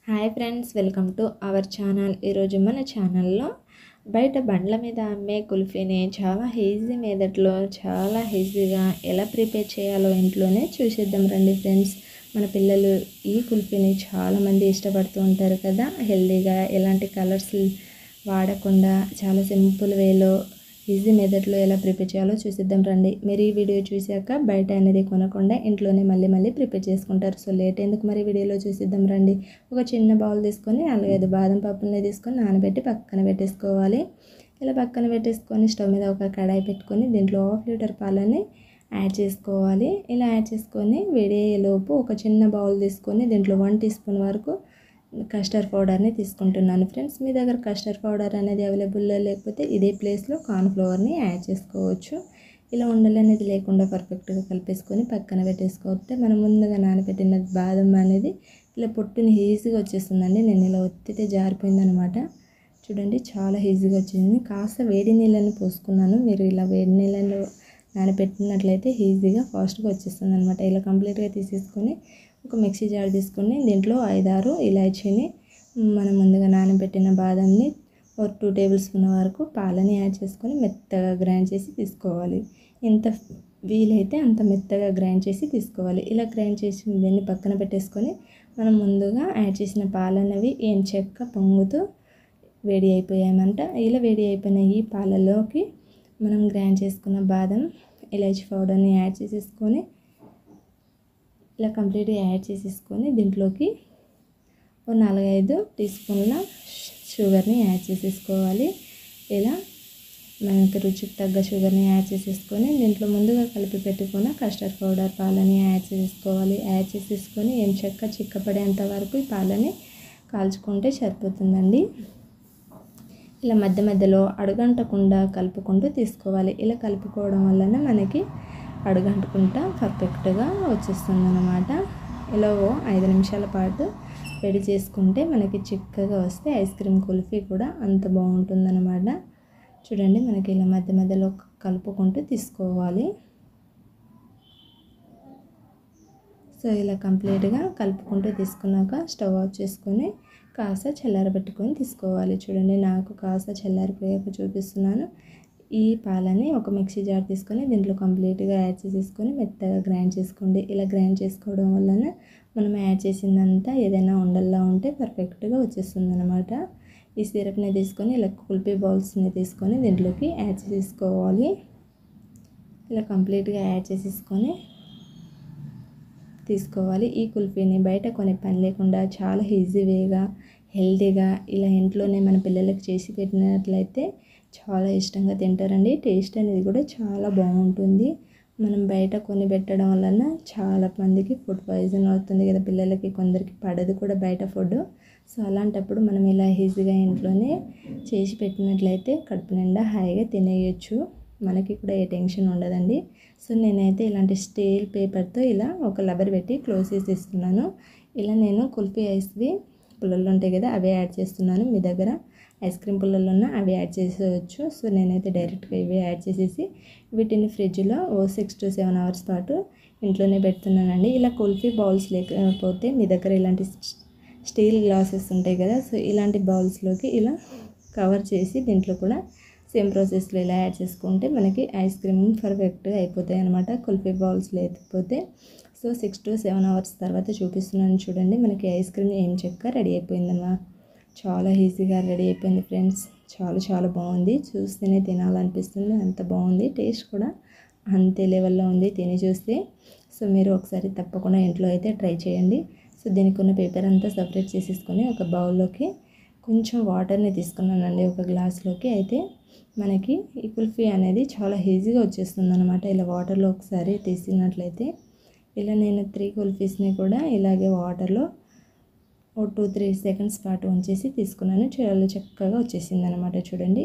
Hi friends, welcome to our channel. ఈరోజు మన ఛానల్లో బయట బండ్ల మీద అమ్మే కుల్ఫీని చాలా ఈజీ మెథడ్లో చాలా ఈజీగా ఎలా ప్రిపేర్ చేయాలో ఇంట్లోనే చూసేద్దాం రండి ఫ్రెండ్స్. మన పిల్లలు ఈ కుల్ఫీని చాలామంది ఇష్టపడుతూ ఉంటారు కదా. హెల్తీగా ఎలాంటి కలర్స్ వాడకుండా చాలా సింపుల్ వేలో ఈజీ మెథడ్లో ఎలా ప్రిపేర్ చేయాలో చూసిద్దాం రండి. మీరు ఈ వీడియో చూశాక బయట అనేది కొనకుండా ఇంట్లోనే మళ్ళీ ప్రిపేర్ చేసుకుంటారు. సో లేట్ ఎందుకు, మరి వీడియోలో చూసిద్దాం రండి. ఒక చిన్న బౌల్ తీసుకొని 4-5 బాదం పప్పుల్ని తీసుకొని నానబెట్టి పక్కన పెట్టేసుకోవాలి. ఇలా పక్కన పెట్టేసుకొని స్టవ్ మీద ఒక కడాయి పెట్టుకొని దీంట్లో 1/2 లీటర్ పాలని యాడ్ చేసుకోవాలి. ఇలా యాడ్ చేసుకొని వేడేలోపు ఒక చిన్న బౌల్ తీసుకొని దీంట్లో 1 టీ స్పూన్ వరకు కస్టర్డ్ పౌడర్ని తీసుకుంటున్నాను ఫ్రెండ్స్. మీ దగ్గర కస్టర్డ్ పౌడర్ అనేది అవైలబుల్లో లేకపోతే ఇదే ప్లేస్లో కార్న్ఫ్లవర్ని యాడ్ చేసుకోవచ్చు. ఇలా ఉండలు అనేది లేకుండా పర్ఫెక్ట్గా కలిపేసుకొని పక్కన పెట్టేసుకోవస్తే మనం ముందుగా నానబెట్టిన బాదం అనేది ఇలా పొట్టుని ఈజీగా వచ్చేస్తుందండి. నేను ఇలా ఒత్తితే జారిపోయిందనమాట. చూడండి, చాలా ఈజీగా వచ్చింది. కాస్త వేడి నీళ్ళని పోసుకున్నాను. మీరు ఇలా వేడి నీళ్ళలో నానబెట్టినట్లయితే ఈజీగా ఫాస్ట్గా వచ్చేస్తుంది అనమాట. ఇలా కంప్లీట్గా తీసేసుకొని ఒక మిక్సీ జార్ తీసుకొని దీంట్లో 5-6 ఇలాచీని, మనం ముందుగా నానబెట్టిన బాదంని, ఒక 2 టేబుల్ స్పూన్ వరకు పాలని యాడ్ చేసుకొని మెత్తగా గ్రైండ్ చేసి తీసుకోవాలి. ఎంత వీలైతే అంత మెత్తగా గ్రైండ్ చేసి తీసుకోవాలి. ఇలా గ్రైండ్ చేసిన దీన్ని పక్కన పెట్టేసుకొని మనం ముందుగా యాడ్ చేసిన పాలన్నవి ఏం చెక్క పొంగుతూ వేడి అయిపోయామంట. ఇలా వేడి అయిపోయిన ఈ పాలలోకి మనం గ్రైండ్ చేసుకున్న బాదం, ఇలాచీ పౌడర్ని యాడ్ చేసేసుకొని ఇలా కంప్లీట్గా యాడ్ చేసేసుకొని దీంట్లోకి ఒక 4-5 టీ స్పూన్ల షుగర్ని యాడ్ చేసేసుకోవాలి. ఇలా మనకి రుచికి తగ్గ షుగర్ని యాడ్ చేసేసుకొని దీంట్లో ముందుగా కలిపి పెట్టుకున్న కస్టర్డ్ పౌడర్ పాలని యాడ్ చేసేసుకోవాలి. యాడ్ చేసేసుకొని ఏం చిక్కపడేంత వరకు ఈ పాలని కాల్చుకుంటే సరిపోతుందండి. ఇలా మధ్యలో అడుగంటకుండా కలుపుకుంటూ తీసుకోవాలి. ఇలా కలుపుకోవడం వలన మనకి అడుగంటుకుంటా పర్ఫెక్ట్గా వచ్చేస్తుంది అన్నమాట. ఇలా 5 నిమిషాల పాటు వేడి చేసుకుంటే మనకి చిక్కగా వస్తే ఐస్ క్రీమ్ కుల్ఫీ కూడా అంత బాగుంటుందన్నమాట. చూడండి, మనకి ఇలా మధ్యలో కలుపుకుంటూ తీసుకోవాలి. సో ఇలా కంప్లీట్గా కలుపుకుంటూ తీసుకున్నాక స్టవ్ ఆఫ్ చేసుకొని కాస్త చల్లారబెట్టుకొని తీసుకోవాలి. చూడండి, నాకు కాస్త చల్లారిపోయాక చూపిస్తున్నాను. ఈ పాలని ఒక మిక్సీ జార్ తీసుకొని దీంట్లో కంప్లీట్గా యాడ్ చేసేసుకొని మెత్తగా గ్రైండ్ చేసుకోండి. ఇలా గ్రైండ్ చేసుకోవడం వలన మనం యాడ్ చేసిందంతా ఏదైనా ఉండల్లా ఉంటే పర్ఫెక్ట్గా వచ్చేస్తుంది అనమాట. ఈ సిరప్ని తీసుకొని ఇలా కుల్ఫీ బౌల్స్ని తీసుకొని దీంట్లోకి యాడ్ చేసుకోవాలి. ఇలా కంప్లీట్గా యాడ్ చేసేసుకొని తీసుకోవాలి. ఈ కుల్ఫీని బయట కొనే పని లేకుండా చాలా ఈజీ వేగా హెల్తీగా ఇలా ఇంట్లోనే మన పిల్లలకు చేసి పెట్టినట్లయితే చాలా ఇష్టంగా తింటారండి. టేస్ట్ అనేది కూడా చాలా బాగుంటుంది. మనం బయట కొని పెట్టడం వలన చాలా మందికి ఫుడ్ పాయిజన్ అవుతుంది కదా పిల్లలకి, కొందరికి పడదు కూడా బయట ఫుడ్. సో అలాంటప్పుడు మనం ఇలా ఈజీగా ఇంట్లోనే చేసి పెట్టినట్లయితే కడుపు నిండా హాయిగా తినేయచ్చు. మనకి కూడా ఏ టెన్షన్ ఉండదండి. సో నేనైతే ఇలాంటి స్టీల్ పేపర్తో ఇలా ఒక రబ్బర్ పెట్టి క్లోజ్ చేసి ఇస్తున్నాను. ఇలా నేను కుల్ఫీ ఐస్వి పుల్లలు ఉంటాయి కదా, అవే యాడ్ చేస్తున్నాను. మీ దగ్గర ఐస్ క్రీమ్ పుల్లలు ఉన్న అవి యాడ్ చేసేయచ్చు. సో నేనైతే డైరెక్ట్గా ఇవి యాడ్ చేసేసి వీటిని ఫ్రిడ్జ్లో 6 to 7 అవర్స్ పాటు ఇంట్లోనే పెడుతున్నానండి. ఇలా కుల్ఫీ బౌల్స్ లేకపోతే మీ దగ్గర ఇలాంటి స్టీల్ గ్లాసెస్ ఉంటాయి కదా, సో ఇలాంటి బౌల్స్లోకి ఇలా కవర్ చేసి దీంట్లో కూడా సేమ్ ప్రాసెస్లో ఇలా యాడ్ చేసుకుంటే మనకి ఐస్ క్రీమ్ పర్ఫెక్ట్గా అయిపోతాయి అనమాట. కుల్ఫీ బౌల్స్ లేకపోతే సో 6 to 7 అవర్స్ తర్వాత చూపిస్తున్నాను. చూడండి, మనకి ఐస్ క్రీమ్ ఏం చెక్క రెడీ అయిపోయిందన్నమాట. చాలా ఈజీగా రెడీ అయిపోయింది ఫ్రెండ్స్. చాలా బాగుంది. చూస్తేనే తినాలనిపిస్తుంది, అంత బాగుంది. టేస్ట్ కూడా అంతే లెవెల్లో ఉంది తిని చూస్తే. సో మీరు ఒకసారి తప్పకుండా ఇంట్లో అయితే ట్రై చేయండి. సో దీనికి ఉన్న పేపర్ అంతా సపరేట్ చేసేసుకొని ఒక బౌల్లోకి కొంచెం వాటర్ని తీసుకున్నానండి, ఒక గ్లాస్లోకి. అయితే మనకి ఈ కుల్ఫీ అనేది చాలా ఈజీగా వచ్చేస్తుంది అనమాట. ఇలా వాటర్లో ఒకసారి తీసినట్లయితే ఇలా నేను 3 కుల్ఫీస్ని కూడా ఇలాగే వాటర్లో 2-3 సెకండ్స్ పాటు ఉంచేసి తీసుకున్నాను. చాలా చక్కగా వచ్చేసింది అనమాట. చూడండి,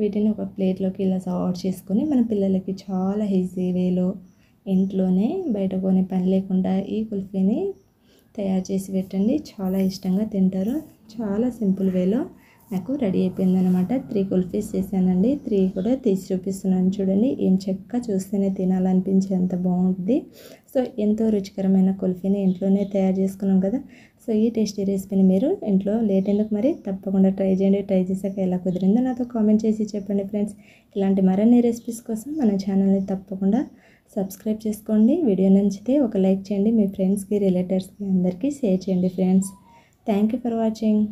వీటిని ఒక ప్లేట్లోకి ఇలా సర్వ్ చేసుకొని మన పిల్లలకి చాలా ఈజీ వేలో ఇంట్లోనే బయట కొనే పని లేకుండా ఈ కుల్ఫీని తయారు చేసి పెట్టండి. చాలా ఇష్టంగా తింటారు. చాలా సింపుల్ వేలో నాకు రెడీ అయిపోయిందనమాట. 3 కుల్ఫీస్ చేశానండి. 3 కూడా తీసి చూపిస్తున్నాను చూడండి. ఏం చక్కగా చూస్తేనే తినాలనిపించేంత బాగుంటుంది. సో ఎంతో రుచికరమైన కుల్ఫీని ఇంట్లోనే తయారు చేసుకున్నాం కదా. సో ఈ టేస్టీ రెసిపీని మీరు ఇంట్లో లేట్ ఎందుకు మరి తప్పకుండా ట్రై చేయండి. ట్రై చేశాక ఎలా కుదిరిందో నాతో కామెంట్ చేసి చెప్పండి ఫ్రెండ్స్. ఇలాంటి మరిన్ని రెసిపీస్ కోసం మన ఛానల్ని తప్పకుండా సబ్స్క్రైబ్ చేసుకోండి. వీడియో నచ్చితే ఒక లైక్ చేయండి. మీ ఫ్రెండ్స్కి రిలేటివ్స్కి అందరికీ షేర్ చేయండి friends. Thank you for watching.